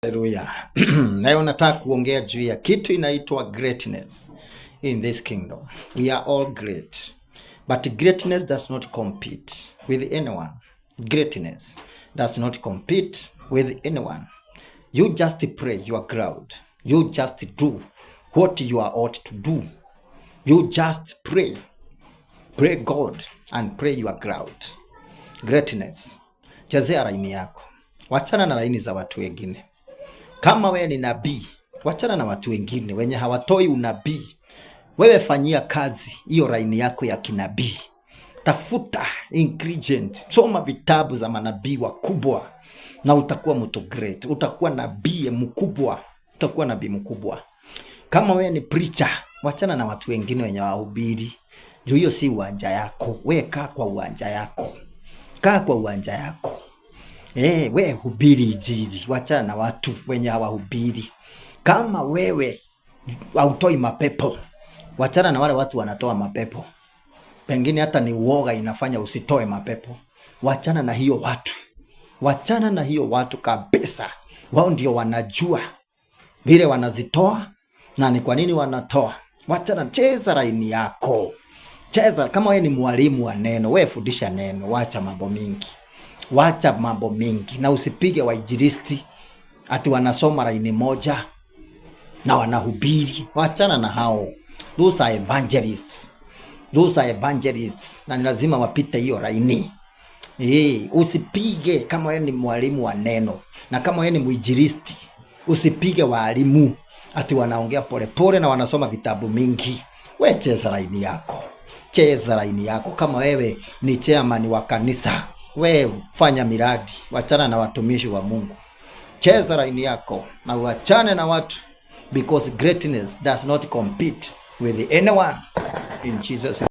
Haleluya. Leo nataka kuongea juu ya kitu inaitwa greatness in this kingdom. We are all great. But greatness does not compete with anyone. Greatness does not compete with anyone. You just pray your crowd. You just do what you are ought to do. You just pray. Pray God and pray your crowd. Greatness. Chezea laini yako. Wachana na laini za watu wengine. Kama wewe ni nabii, wachana na watu wengine wenye hawatoi unabii. Wewe fanyia kazi hiyo laini yako ya kinabii. Tafuta ingredient, soma vitabu za manabii wakubwa na utakuwa mtu great. Utakuwa nabii mkubwa, utakuwa nabii mkubwa. Kama wewe ni preacher, wachana na watu wengine wenye wahubiri. Juu hiyo si uwanja yako. Wewe kaa kwa uwanja yako. Kaa kwa uwanja yako. We hubiri injili, wachana na watu wenye hawahubiri. Kama wewe hautoi mapepo, wachana na wale watu wanatoa mapepo. Pengine hata ni uoga inafanya usitoe mapepo. Wachana na hiyo watu. Wachana na hiyo watu kabisa. Wao ndio wanajua vile wanazitoa na ni kwa nini wanatoa. Wachana, cheza laini yako. Cheza kama wewe ni mwalimu wa neno, wewe fundisha neno, wacha mambo mingi. Wacha mambo mingi na usipige wainjilisti ati wanasoma laini moja na wanahubiri. Wachana na hao. Those are evangelists. Those are evangelists. Na ni lazima wapite hiyo laini. Usipige kama wewe ni mwalimu wa neno. Na kama wewe ni mwinjilisti, usipige walimu ati wanaongea polepole na wanasoma vitabu mingi. Wewe cheza laini yako. Cheza laini yako. Kama wewe ni chairman wa kanisa, we fanya miradi. Wachana na watumishi wa Mungu. Cheza laini yako na wachane na watu, because greatness does not compete with anyone in Jesus.